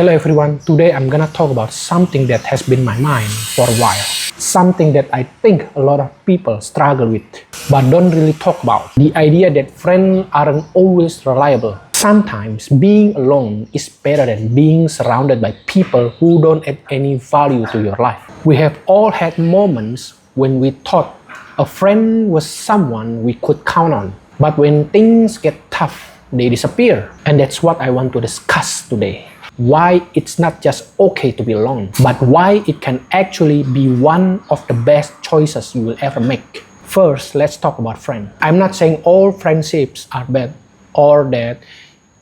Hello everyone, today I'm gonna talk about something that has been in my mind for a while. Something that I think a lot of people struggle with, but don't really talk about. The idea that friends aren't always reliable. Sometimes being alone is better than being surrounded by people who don't add any value to your life. We have all had moments when we thought a friend was someone we could count on. But when things get tough, they disappear. And that's what I want to discuss today. Why it's not just okay to be alone, but why it can actually be one of the best choices you will ever make. First, let's talk about friends. I'm not saying all friendships are bad or that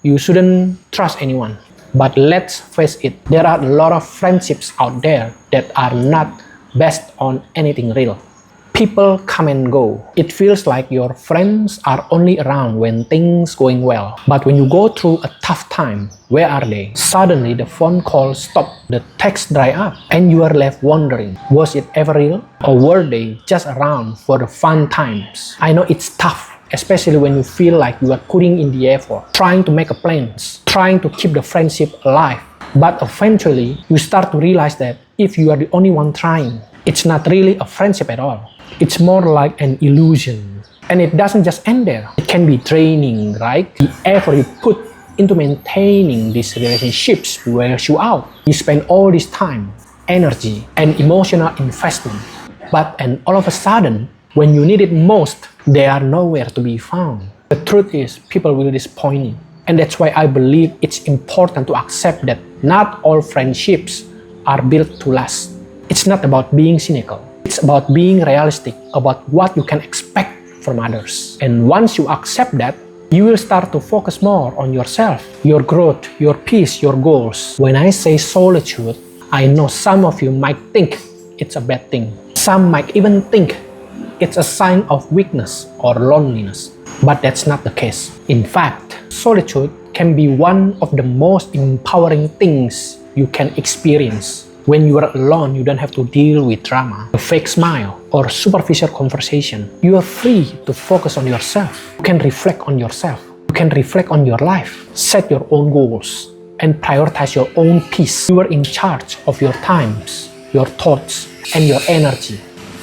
you shouldn't trust anyone. But let's face it, there are a lot of friendships out there that are not based on anything real. People come and go. It feels like your friends are only around when things going well. But when you go through a tough time, where are they? Suddenly the phone calls stop, the texts dry up, and you are left wondering, was it ever real? Or were they just around for the fun times? I know it's tough, especially when you feel like you are putting in the effort, trying to make plans, trying to keep the friendship alive. But eventually, you start to realize that if you are the only one trying, it's not really a friendship at all. It's more like an illusion. And it doesn't just end there. It can be draining, right? The effort you put into maintaining these relationships wears you out. You spend all this time, energy, and emotional investment. And all of a sudden, when you need it most, they are nowhere to be found. The truth is, people will disappoint you. And that's why I believe it's important to accept that not all friendships are built to last. It's not about being cynical. It's about being realistic about what you can expect from others. And once you accept that, you will start to focus more on yourself, your growth, your peace, your goals. When I say solitude, I know some of you might think it's a bad thing. Some might even think it's a sign of weakness or loneliness. But that's not the case. In fact, solitude can be one of the most empowering things you can experience. When you are alone, you don't have to deal with drama, a fake smile, or superficial conversation. You are free to focus on yourself. You can reflect on yourself. You can reflect on your life, set your own goals, and prioritize your own peace. You are in charge of your times, your thoughts, and your energy.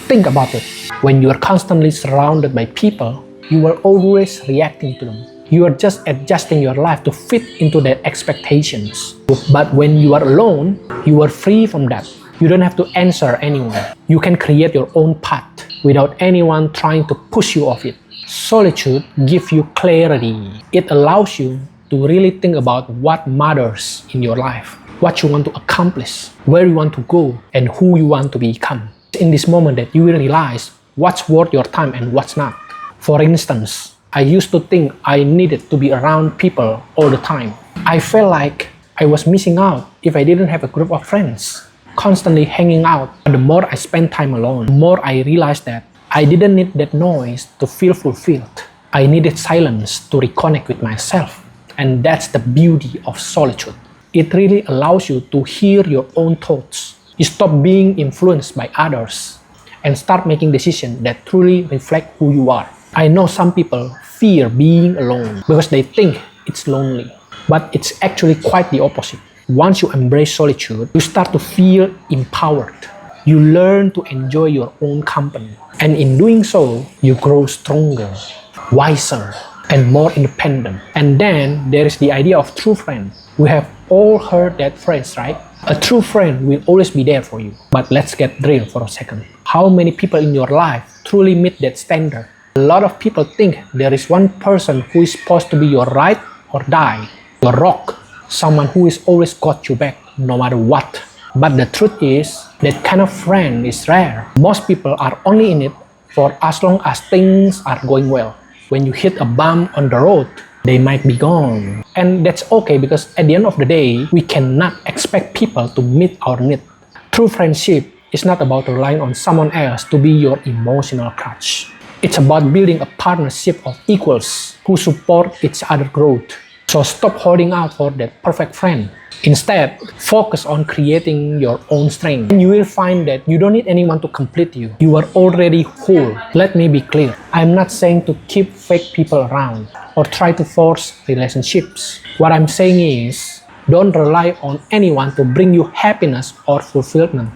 Think about it. When you are constantly surrounded by people, you are always reacting to them. You are just adjusting your life to fit into their expectations. But when you are alone, you are free from that. You don't have to answer anyone. You can create your own path without anyone trying to push you off it. Solitude gives you clarity. It allows you to really think about what matters in your life, what you want to accomplish, where you want to go, and who you want to become. In this moment that you will realize what's worth your time and what's not. For instance, I used to think I needed to be around people all the time. I felt like I was missing out if I didn't have a group of friends, constantly hanging out. But the more I spent time alone, the more I realized that I didn't need that noise to feel fulfilled. I needed silence to reconnect with myself. And that's the beauty of solitude. It really allows you to hear your own thoughts. You stop being influenced by others and start making decisions that truly reflect who you are. I know some people fear being alone because they think it's lonely, but it's actually quite the opposite. Once you embrace solitude, you start to feel empowered. You learn to enjoy your own company. And in doing so, you grow stronger, wiser, and more independent. And then there is the idea of true friend. We have all heard that phrase, right? A true friend will always be there for you. But let's get real for a second. How many people in your life truly meet that standard? A lot of people think there is one person who is supposed to be your ride or die, your rock, someone who is always got you back no matter what. But the truth is, that kind of friend is rare. Most people are only in it for as long as things are going well. When you hit a bump on the road, they might be gone. And that's okay because at the end of the day, we cannot expect people to meet our need. True friendship is not about relying on someone else to be your emotional crutch. It's about building a partnership of equals who support each other's growth. So stop holding out for that perfect friend. Instead, focus on creating your own strength. And you will find that you don't need anyone to complete you. You are already whole. Let me be clear. I'm not saying to keep fake people around or try to force relationships. What I'm saying is, Don't rely on anyone to bring you happiness or fulfillment.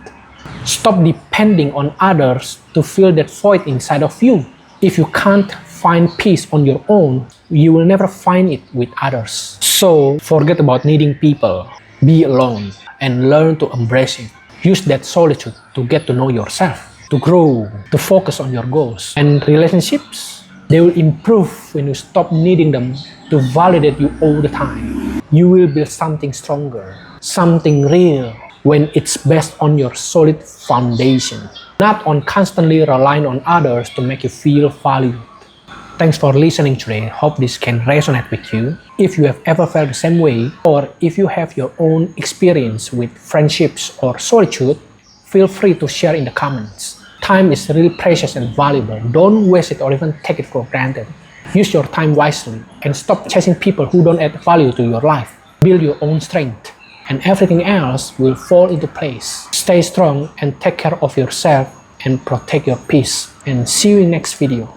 Stop depending on others to fill that void inside of you. If you can't find peace on your own, you will never find it with others. So forget about needing people. Be alone and learn to embrace it. Use that solitude to get to know yourself, to grow, to focus on your goals. And relationships, they will improve when you stop needing them to validate you all the time. You will build something stronger, something real, when it's based on your solid foundation, not on constantly relying on others to make you feel valued. Thanks for listening today. Hope this can resonate with you. If you have ever felt the same way, or if you have your own experience with friendships or solitude, feel free to share in the comments. Time is really precious and valuable. Don't waste it or even take it for granted. Use your time wisely and stop chasing people who don't add value to your life. Build your own strength, and everything else will fall into place. Stay strong and take care of yourself and protect your peace. And see you in next video.